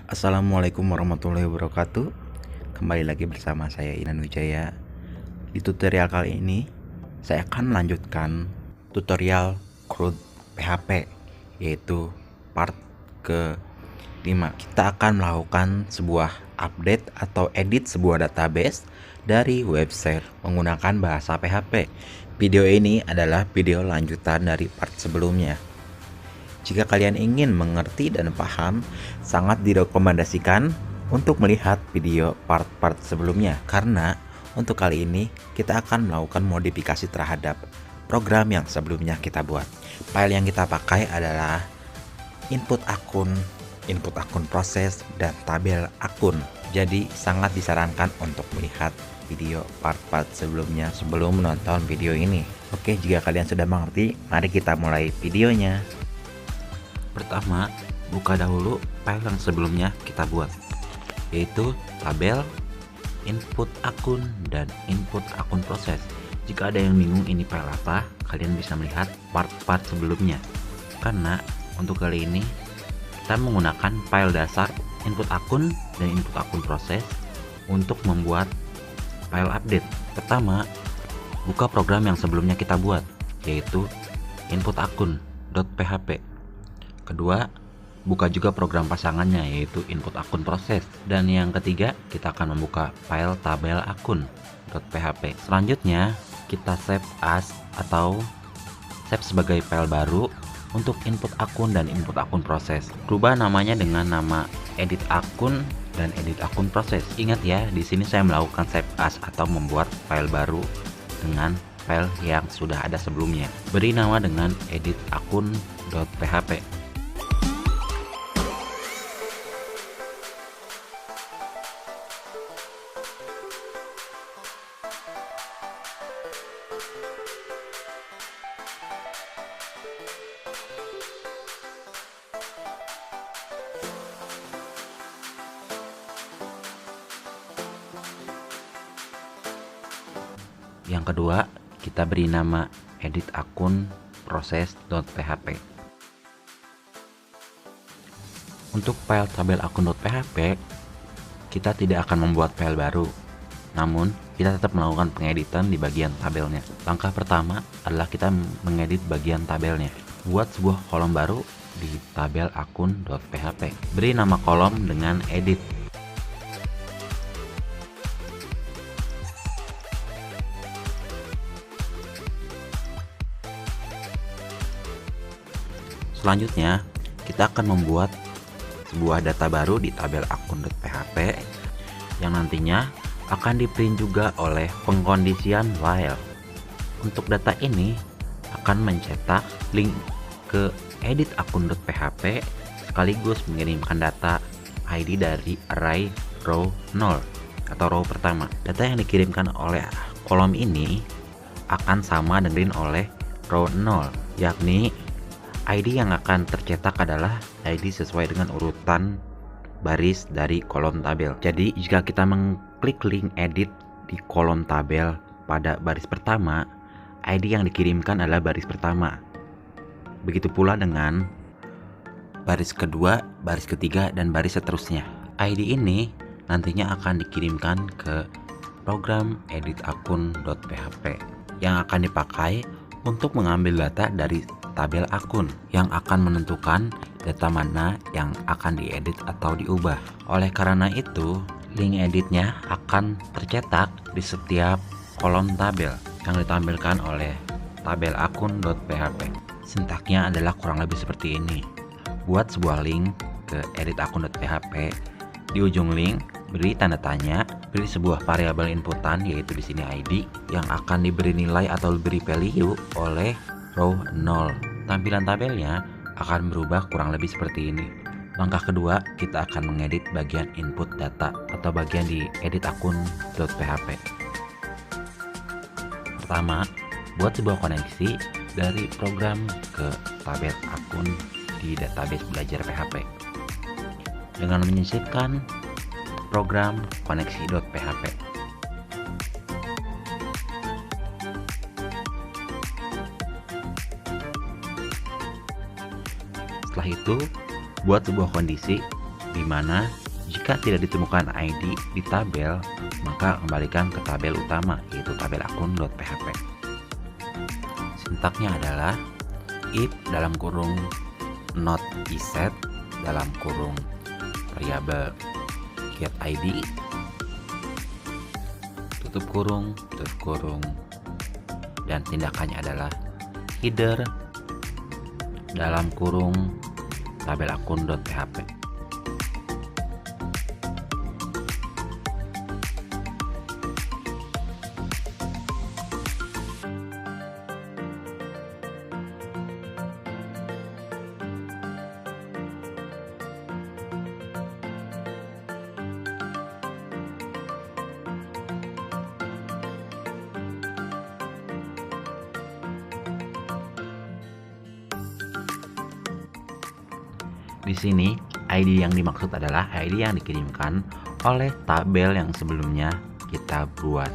Assalamualaikum warahmatullahi wabarakatuh. Kembali lagi bersama saya Inan Wijaya. Di tutorial kali ini saya akan melanjutkan tutorial CRUD PHP, yaitu part ke-5. Kita akan melakukan sebuah update atau edit sebuah database dari website menggunakan bahasa PHP. Video ini adalah video lanjutan dari part sebelumnya. Jika kalian ingin mengerti dan paham, sangat direkomendasikan untuk melihat video part-part sebelumnya, karena untuk kali ini kita akan melakukan modifikasi terhadap program yang sebelumnya kita buat. File yang kita pakai adalah input akun proses, dan tabel akun. Jadi sangat disarankan untuk melihat video part-part sebelumnya sebelum menonton video ini. Oke, jika kalian sudah mengerti, mari kita mulai videonya. Pertama, buka dahulu file yang sebelumnya kita buat, yaitu tabel, input akun, dan input akun proses. Jika ada yang bingung ini file apa, kalian bisa melihat part-part sebelumnya. Karena untuk kali ini kita menggunakan file dasar input akun dan input akun proses untuk membuat file update. Pertama, buka program yang sebelumnya kita buat, yaitu input akun.php. Kedua, buka juga program pasangannya, yaitu input akun proses. Dan yang ketiga, kita akan membuka file tabel akun.php. Selanjutnya, kita save as atau save sebagai file baru untuk input akun dan input akun proses. Rubah namanya dengan nama edit akun dan edit akun proses. Ingat ya, di sini saya melakukan save as atau membuat file baru dengan file yang sudah ada sebelumnya. Beri nama dengan edit akun.php. Yang kedua, kita beri nama edit akun proses.php. Untuk file tabel akun.php, kita tidak akan membuat file baru, namun kita tetap melakukan pengeditan di bagian tabelnya. Langkah pertama adalah kita mengedit bagian tabelnya. Buat sebuah kolom baru di tabel akun.php. Beri nama kolom dengan edit. Selanjutnya, kita akan membuat sebuah data baru di tabel akun.php yang nantinya akan di-print juga oleh pengkondisian while. Untuk data ini akan mencetak link ke edit akun.php sekaligus mengirimkan data ID dari array row 0 atau row pertama. Data yang dikirimkan oleh kolom ini akan sama dengan oleh row 0, yakni ID yang akan tercetak adalah ID sesuai dengan urutan baris dari kolom tabel. Jadi jika kita mengklik link edit di kolom tabel pada baris pertama, ID yang dikirimkan adalah baris pertama. Begitu pula dengan baris kedua, baris ketiga, dan baris seterusnya. ID ini nantinya akan dikirimkan ke program edit akun.php yang akan dipakai untuk mengambil data dari tabel akun yang akan menentukan data mana yang akan diedit atau diubah. Oleh karena itu, link editnya akan tercetak di setiap kolom tabel yang ditampilkan oleh tabel akun.php. Sintaknya adalah kurang lebih seperti ini. Buat sebuah link ke edit akun.php, di ujung link beri tanda tanya, beri sebuah variabel inputan, yaitu di sini ID, yang akan diberi nilai atau diberi value oleh row 0. Tampilan tabelnya akan berubah kurang lebih seperti ini. Langkah kedua, kita akan mengedit bagian input data atau bagian di edit akun.php. Pertama, buat sebuah koneksi dari program ke tabel akun di database belajar PHP dengan menyisipkan program koneksi.php. Setelah itu, buat sebuah kondisi di mana jika tidak ditemukan ID di tabel, maka kembalikan ke tabel utama, yaitu tabel akun.php. Sintaknya adalah if dalam kurung not iset dalam kurung variabel get ID tutup kurung dan tindakannya adalah header dalam kurung tabel akun.php. Di sini, ID yang dimaksud adalah ID yang dikirimkan oleh tabel yang sebelumnya kita buat.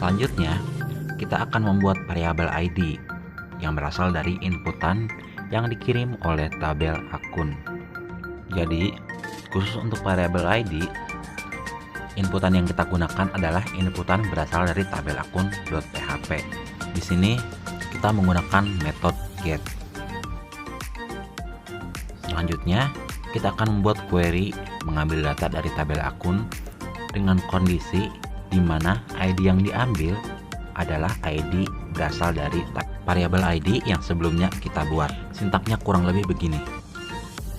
Selanjutnya, kita akan membuat variabel ID yang berasal dari inputan yang dikirim oleh tabel akun. Jadi, khusus untuk variabel ID, inputan yang kita gunakan adalah inputan berasal dari tabel akun.php. Di sini, kita menggunakan metode get. Selanjutnya, kita akan membuat query mengambil data dari tabel akun dengan kondisi di mana ID yang diambil adalah ID berasal dari variabel ID yang sebelumnya kita buat. Sintaknya kurang lebih begini.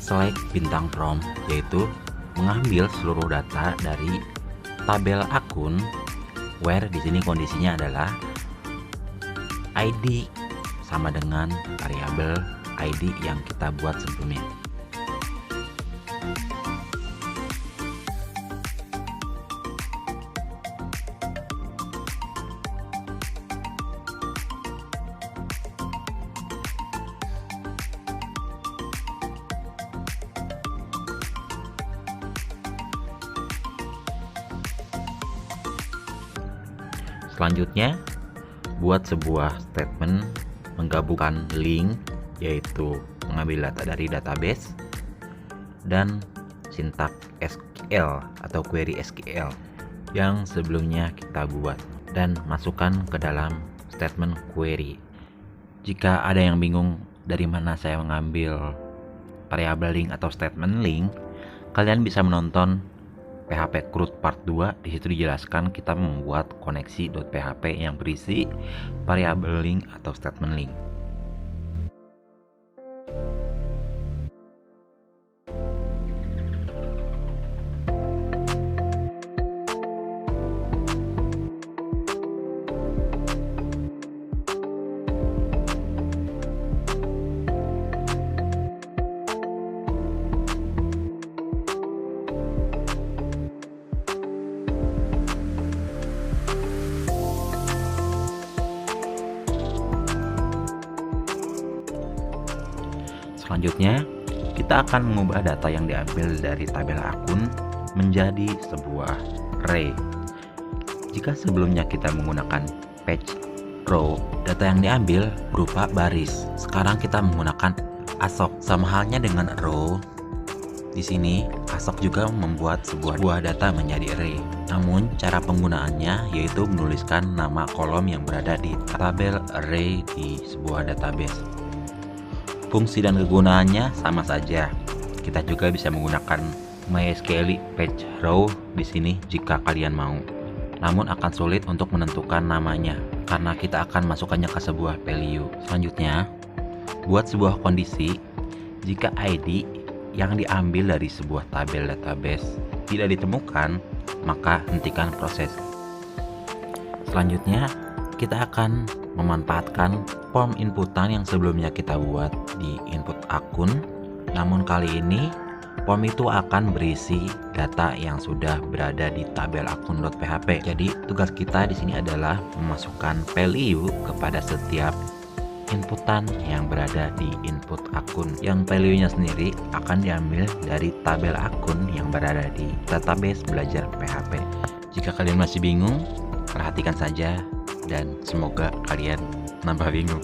Select bintang from, yaitu mengambil seluruh data dari tabel akun, where di sini kondisinya adalah ID sama dengan variabel ID yang kita buat sebelumnya. Selanjutnya, buat sebuah statement menggabungkan link, yaitu mengambil data dari database, dan sintak SQL atau query SQL yang sebelumnya kita buat, dan masukkan ke dalam statement query. Jika ada yang bingung dari mana saya mengambil variabel link atau statement link, kalian bisa menonton PHP CRUD part 2. Di situ dijelaskan kita membuat koneksi.php yang berisi variabel link atau statement link. Selanjutnya, kita akan mengubah data yang diambil dari tabel akun menjadi sebuah array. Jika sebelumnya kita menggunakan page row, data yang diambil berupa baris. Sekarang kita menggunakan ASOC. Sama halnya dengan row, di sini ASOC juga membuat sebuah data menjadi array. Namun cara penggunaannya yaitu menuliskan nama kolom yang berada di tabel array di sebuah database. Fungsi dan kegunaannya sama saja. Kita juga bisa menggunakan MySQL page row di sini jika kalian mau. Namun akan sulit untuk menentukan namanya karena kita akan masukkannya ke sebuah value. Selanjutnya, buat sebuah kondisi jika ID yang diambil dari sebuah tabel database tidak ditemukan, maka hentikan proses. Selanjutnya, kita akan memanfaatkan form inputan yang sebelumnya kita buat di input akun, namun kali ini Form itu akan berisi data yang sudah berada di tabel akun.php. Jadi tugas kita di sini adalah memasukkan value kepada setiap inputan yang berada di input akun. Yang value-nya sendiri akan diambil dari tabel akun yang berada di database belajar PHP. Jika kalian masih bingung, perhatikan saja dan semoga kalian nambah bingung.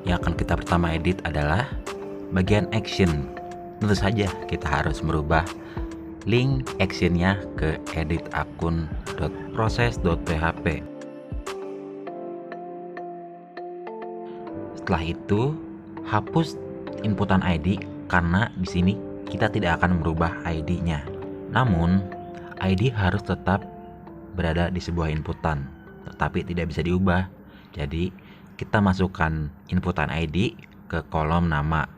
Yang akan kita pertama edit adalah bagian action. Tentu saja kita harus merubah link actionnya ke edit akun.proses.php. Setelah itu hapus inputan ID karena di sini kita tidak akan merubah ID-nya. Namun ID harus tetap berada di sebuah inputan, tetapi tidak bisa diubah. Jadi kita masukkan inputan ID ke kolom nama,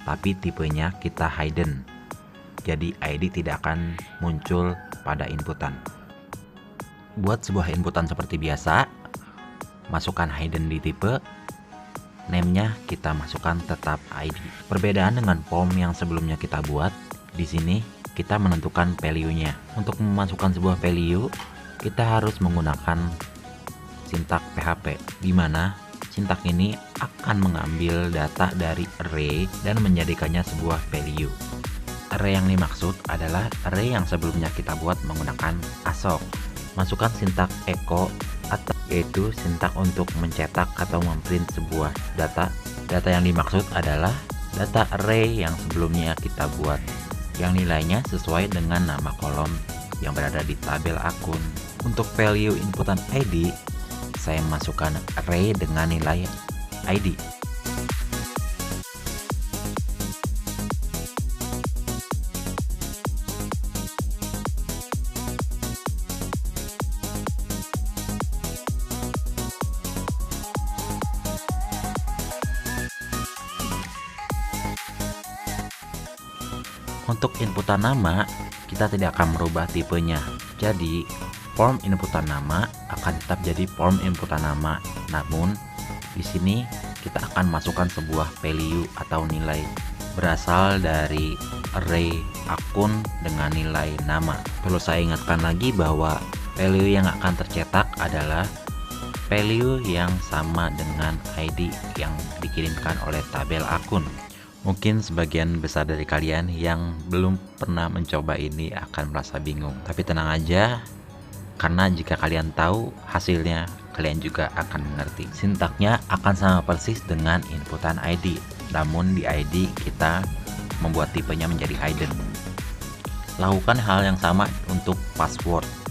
tapi tipenya kita hidden. Jadi ID tidak akan muncul pada inputan. Buat sebuah inputan seperti biasa, masukkan hidden di tipe, name-nya kita masukkan tetap ID. Perbedaan dengan form yang sebelumnya kita buat, di sini kita menentukan value-nya. Untuk memasukkan sebuah value, kita harus menggunakan sintak PHP, di mana sintak ini akan mengambil data dari array dan menjadikannya sebuah value. Array yang dimaksud adalah array yang sebelumnya kita buat menggunakan ASOC. Masukkan sintak echo atau yaitu sintak untuk mencetak atau memprint sebuah data. Data yang dimaksud adalah data array yang sebelumnya kita buat, yang nilainya sesuai dengan nama kolom yang berada di tabel akun. Untuk value inputan ID, saya masukkan array dengan nilai ID. Untuk inputan nama, kita tidak akan merubah tipenya. Jadi form inputan nama akan tetap jadi form inputan nama. Namun di sini kita akan masukkan sebuah value atau nilai berasal dari array akun dengan nilai nama. Perlu saya ingatkan lagi bahwa value yang akan tercetak adalah value yang sama dengan ID yang dikirimkan oleh tabel akun. Mungkin sebagian besar dari kalian yang belum pernah mencoba ini akan merasa bingung. Tapi tenang aja, karena jika kalian tahu hasilnya, kalian juga akan mengerti. Sintaknya akan sama persis dengan inputan ID, namun di ID kita membuat tipenya menjadi hidden. Lakukan hal yang sama untuk password.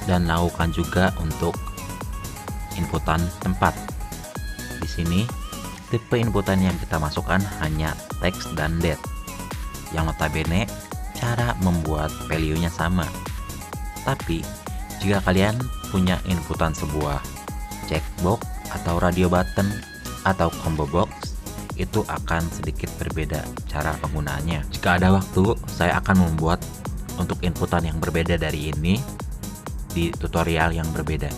Dan lakukan juga untuk inputan tempat. Di sini tipe inputan yang kita masukkan hanya teks dan date. Yang notabene cara membuat value-nya sama. Tapi jika kalian punya inputan sebuah checkbox atau radio button atau combo box, itu akan sedikit berbeda cara penggunaannya. Jika ada waktu, saya akan membuat untuk inputan yang berbeda dari ini di tutorial yang berbeda.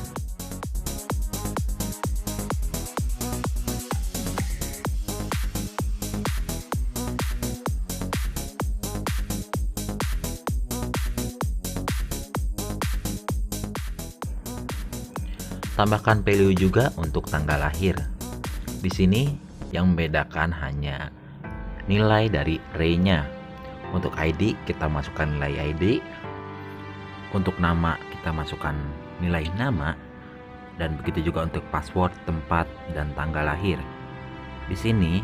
Tambahkan value juga untuk tanggal lahir. Di sini yang membedakan hanya nilai dari array-nya. Untuk ID kita masukkan nilai ID. Untuk nama kita masukkan nilai nama. Dan begitu juga untuk password, tempat, dan tanggal lahir. Di sini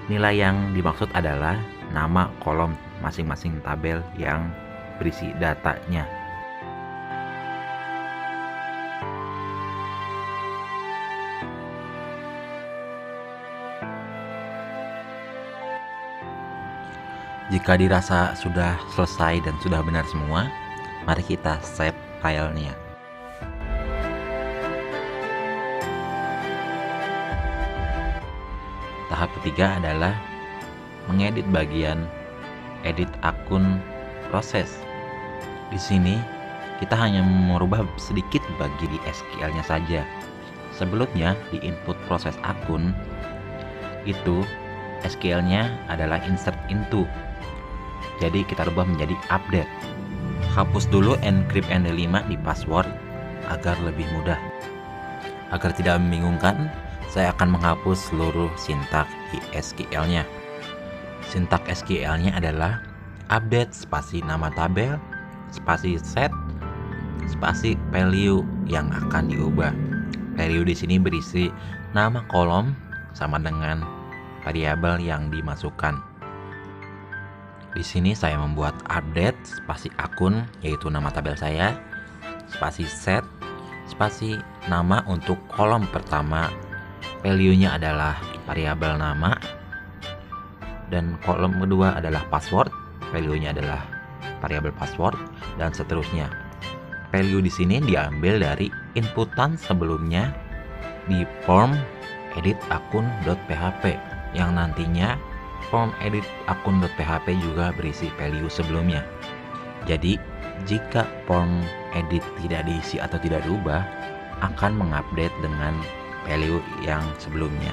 nilai yang dimaksud adalah nama kolom masing-masing tabel yang berisi datanya. Jika dirasa sudah selesai dan sudah benar semua, mari kita save filenya. Tahap ketiga adalah mengedit bagian edit akun proses. Di sini kita hanya merubah sedikit bagi di SQL-nya saja. Sebelumnya di input proses akun itu SQL-nya adalah insert into. Jadi kita rubah menjadi update. Hapus dulu encrypt ND5 di password agar lebih mudah. Agar tidak membingungkan, saya akan menghapus seluruh sintak di SQL-nya. Sintak SQL-nya adalah update spasi nama tabel, spasi set, spasi value yang akan diubah. Value di sini berisi nama kolom sama dengan variabel yang dimasukkan. Di sini saya membuat update spasi akun, yaitu nama tabel saya, spasi set, spasi nama untuk kolom pertama. Value-nya adalah variabel nama, dan kolom kedua adalah password. Value-nya adalah variabel password, dan seterusnya. Value di sini diambil dari inputan sebelumnya di form edit akun.php, yang nantinya form edit akun.php juga berisi value sebelumnya. Jadi, jika form edit tidak diisi atau tidak diubah, akan mengupdate dengan value yang sebelumnya.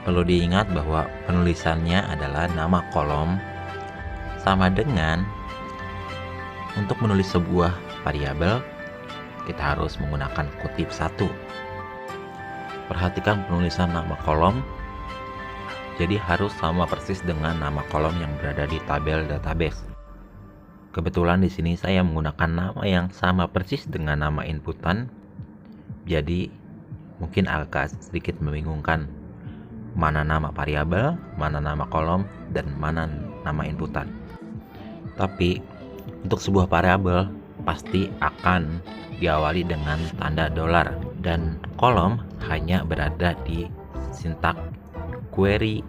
Perlu diingat bahwa penulisannya adalah nama kolom sama dengan untuk menulis sebuah variabel kita harus menggunakan kutip satu. Perhatikan penulisan nama kolom, jadi harus sama persis dengan nama kolom yang berada di tabel database. Kebetulan di sini saya menggunakan nama yang sama persis dengan nama inputan, jadi mungkin agak sedikit membingungkan mana nama variabel, mana nama kolom, dan mana nama inputan. Tapi untuk sebuah variabel pasti akan diawali dengan tanda $, dan kolom hanya berada di sintak query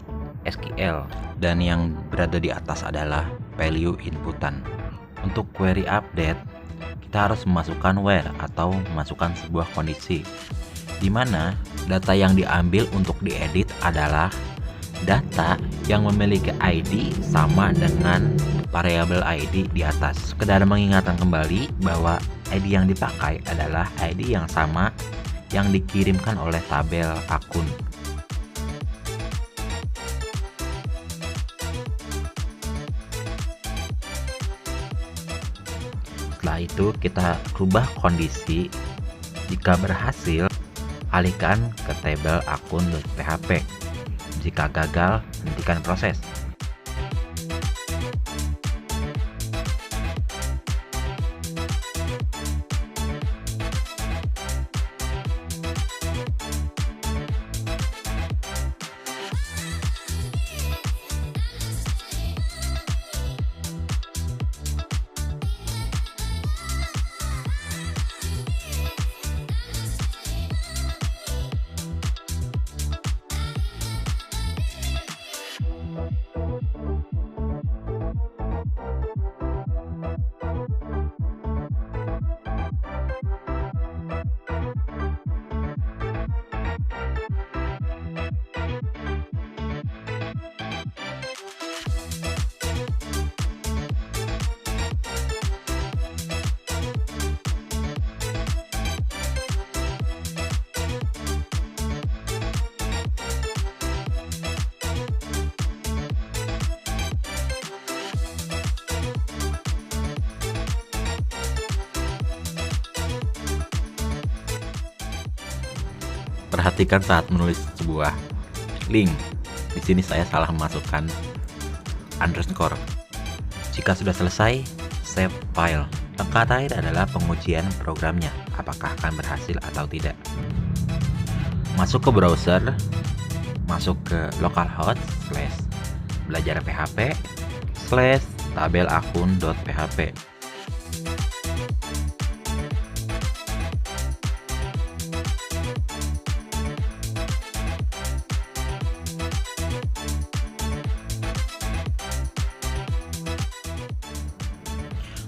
SQL, dan yang berada di atas adalah value inputan. Untuk query update, kita harus memasukkan where atau memasukkan sebuah kondisi, di mana data yang diambil untuk diedit adalah data yang memiliki ID sama dengan variabel ID di atas. Sekedar mengingatkan kembali bahwa ID yang dipakai adalah ID yang sama yang dikirimkan oleh tabel akun. Setelah itu kita rubah kondisi. Jika berhasil, alihkan ke tabel akun.php. Jika gagal, hentikan proses. Perhatikan saat menulis sebuah link. Di sini saya salah memasukkan underscore. Jika sudah selesai, save file. Langkah terakhir adalah pengujian programnya, apakah akan berhasil atau tidak. Masuk ke browser, masuk ke localhost /belajar php /tabelakun.php.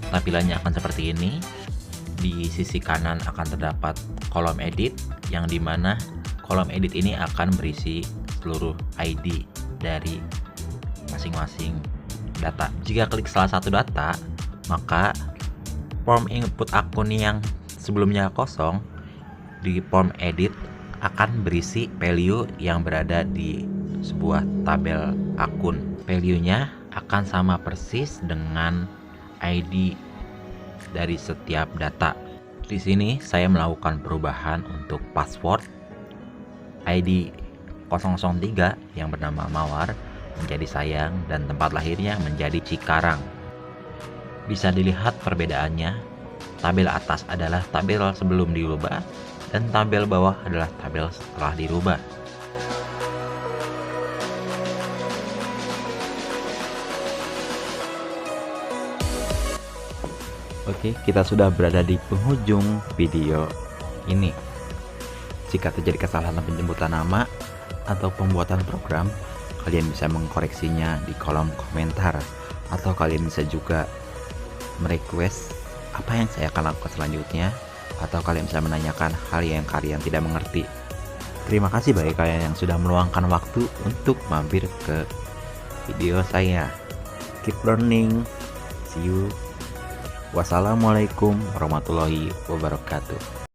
Tampilannya akan seperti ini. Di sisi kanan akan terdapat kolom edit, yang dimana kolom edit ini akan berisi seluruh ID dari masing-masing data. Jika klik salah satu data, maka form input akun yang sebelumnya kosong di form edit akan berisi value yang berada di sebuah tabel akun. Value-nya akan sama persis dengan ID dari setiap data. Di sini saya melakukan perubahan untuk password ID 003 yang bernama Mawar menjadi Sayang dan tempat lahirnya menjadi Cikarang. Bisa dilihat perbedaannya. Tabel atas adalah tabel sebelum dirubah dan tabel bawah adalah tabel setelah dirubah. Oke, kita sudah berada di penghujung video ini. Jika terjadi kesalahan penjemputan nama atau pembuatan program, kalian bisa mengkoreksinya di kolom komentar, atau kalian bisa juga merequest apa yang saya akan lakukan selanjutnya, atau kalian bisa menanyakan hal yang kalian tidak mengerti. Terima kasih bagi kalian yang sudah meluangkan waktu untuk mampir ke video saya. Keep learning. See you. Wassalamualaikum warahmatullahi wabarakatuh.